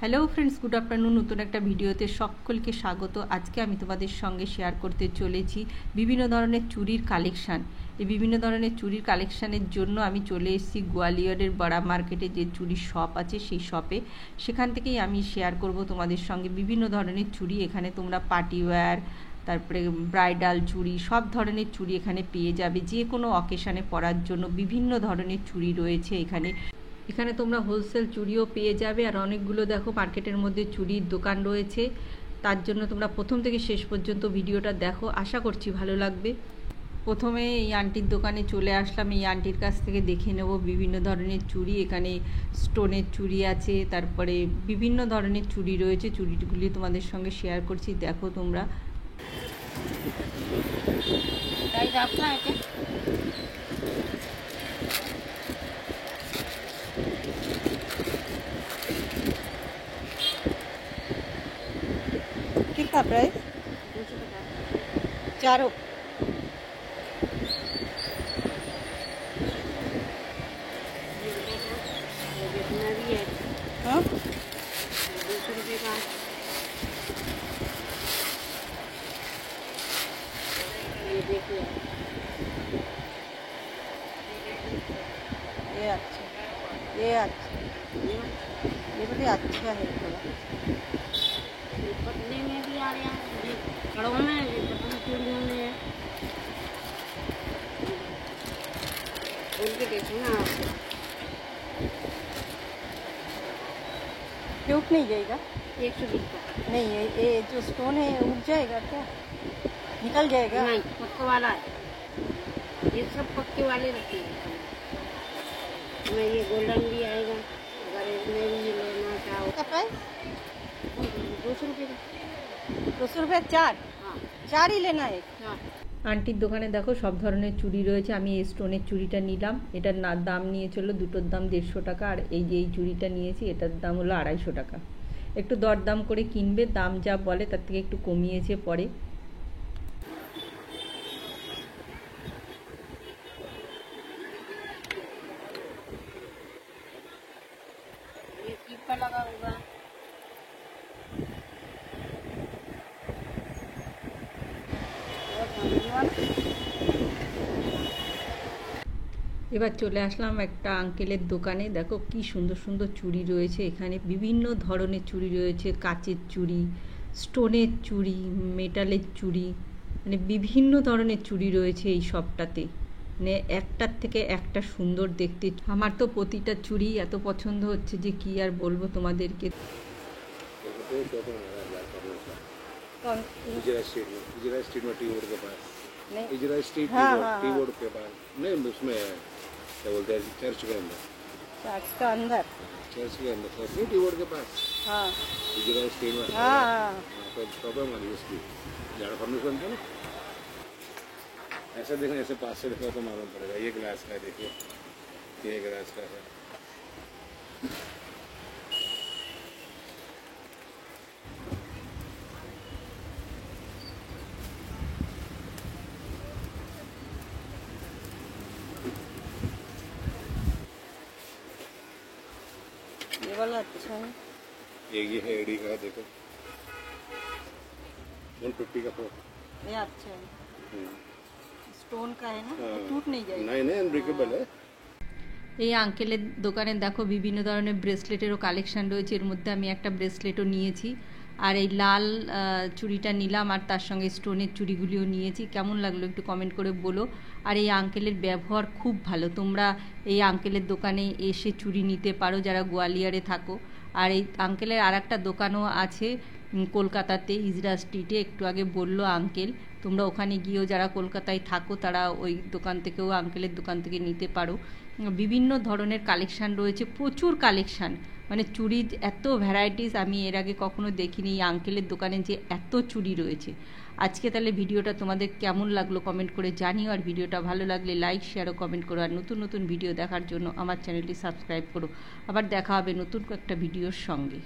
Hello friends, good afternoon. নতুন একটা ভিডিওতে সকলকে স্বাগত। আজকে আমি তোমাদের সঙ্গে শেয়ার করতে চলেছি বিভিন্ন ধরনের চুড়ির কালেকশান। এই বিভিন্ন ধরনের চুড়ির কালেকশানের জন্য আমি চলে এসেছি গোয়ালিয়রের বড়া মার্কেটে, যে চুড়ির শপ আছে সেই শপে। সেখান থেকেই আমি শেয়ার করব তোমাদের সঙ্গে বিভিন্ন ধরনের চুড়ি। এখানে তোমরা পার্টি ওয়্যার, তারপরে ব্রাইডাল চুড়ি, সব ধরনের চুড়ি এখানে পেয়ে যাবে। যে কোনো অকেশানে পরার জন্য বিভিন্ন ধরনের চুড়ি রয়েছে এখানে। এখানে তোমরা হোলসেল চুড়িও পেয়ে যাবে, আর অনেকগুলো দেখো মার্কেটের মধ্যে চুড়ির দোকান রয়েছে। তার জন্য তোমরা প্রথম থেকে শেষ পর্যন্ত ভিডিওটা দেখো, আশা করছি ভালো লাগবে। প্রথমে এই আন্টির দোকানে চলে আসলাম। এই আন্টির কাছ থেকে দেখে নেব বিভিন্ন ধরনের চুড়ি। এখানে স্টোনের চুড়ি আছে, তারপরে বিভিন্ন ধরনের চুড়ি রয়েছে। চুড়িগুলি তোমাদের সঙ্গে শেয়ার করছি, দেখো তোমরা। कितना प्राइस? 250 चारों। हाँ, 200 रुपये का। ये देखिए, ये अच्छा, ये अच्छा, ये बड़े अच्छा है थोड़ा। पतले में भी आ रहे हैं, कड़ों में, पतली चूड़ियों में उनके देखो ना। क्यों नहीं जाएगा? 120 का नहीं है। ये जो स्टोन है उठ जाएगा क्या? निकल जाएगा? नहीं, पक्का वाला है। ये सब पक्के वाले रखते हैं। मैं ये गोल्डन भी आएगा, अगर इसमें भी लेना चाहो। क्या प्राइस? 200 रुपये का। 200 रुपये चार? हाँ, चार ही लेना है। हाँ। আন্টির দোকানে দেখো সব ধরনের চুড়ি রয়েছে। আমি এই স্টোনের চুড়িটা নিলাম। এটার দাম নিয়েছিল, দুটোর দাম 150 টাকা। আর এই যে এই চুড়িটা নিয়েছি, এটার দাম হলো 250 টাকা। একটু দরদাম করে কিনবে, দাম যা বলে তার থেকে একটু কমিয়েছে পরে। लगा होगा। এবার চলে আসলাম একটা আঙ্কেলের দোকানে। দেখো কি সুন্দর সুন্দর চুড়ি রয়েছে এখানে। বিভিন্ন ধরনের চুড়ি রয়েছে, কাচের চুড়ি, স্টোনের চুড়ি, মেটালের চুড়ি, মানে বিভিন্ন ধরনের চুড়ি রয়েছে এই শপটাতে। মানে একটার থেকে একটা সুন্দর দেখতে। আমার তো প্রতিটা চুড়ি এত পছন্দ হচ্ছে যে কি আর বলবো তোমাদেরকে। इजरा स्ट्रीट में टी बोर्ड के पास, इजरा स्ट्रीट टी बोर्ड के पास नहीं, उसमें क्या बोलते हैं, चर्च के अंदर। चर्च का अंदर? चर्च के अंदर टी बोर्ड के पास। हाँ, इजरा स्ट्रीट में। हाँ, तो प्रॉब्लम आ रही है उसकी, झाड़ फर्निचर बनता ना, ऐसा देखो, ऐसे पास से देखो तो मालूम पड़ेगा। ये ग्लास का है, देखिए ये ग्लास का है। ये वाला अच्छा है। ये है एडी का, देखो 150 का। ये अच्छा है, स्टोन का है ना, तो टूट नहीं जाएगा। नहीं नहीं, अनब्रेकेबल है। এই আঙ্কেলের দোকানে দেখো বিভিন্ন ধরনের ব্রেসলেটেরও কালেকশান রয়েছে। এর মধ্যে আমি একটা ব্রেসলেটও নিয়েছি, আর এই লাল চুড়িটা নিলাম, আর তার সঙ্গে স্টোনের চুড়িগুলিও নিয়েছি। কেমন লাগলো একটু কমেন্ট করে বলো। আর এই আঙ্কেলের ব্যবহার খুব ভালো। তোমরা এই আঙ্কেলের দোকানে এসে চুড়ি নিতে পারো যারা গোয়ালিয়রে থাকো। আর এই আঙ্কেলের আর একটা দোকানও আছে কলকাতাতে, ইজরা স্ট্রিটে। একটু আগে বললো আঙ্কেল, তোমরা ওখানে গিয়েও যারা কলকাতায় থাকো তারা ওই দোকান থেকেও, আঙ্কেলের দোকান থেকে নিতে পারো। বিভিন্ন ধরনের কালেকশান রয়েছে, প্রচুর কালেকশান। মানে চুড়ির এত ভ্যারাইটিস আমি এর আগে কখনো দেখিনি। এই আঙ্কেলের দোকানে যে এত চুড়ি রয়েছে। আজকে তাহলে ভিডিওটা তোমাদের কেমন লাগলো কমেন্ট করে জানিও। আর ভিডিওটা ভালো লাগলে লাইক, শেয়ার ও কমেন্ট করো। আর নতুন নতুন ভিডিও দেখার জন্য আমার চ্যানেলটি সাবস্ক্রাইব করো। আবার দেখা হবে নতুন একটা ভিডিওর সঙ্গে।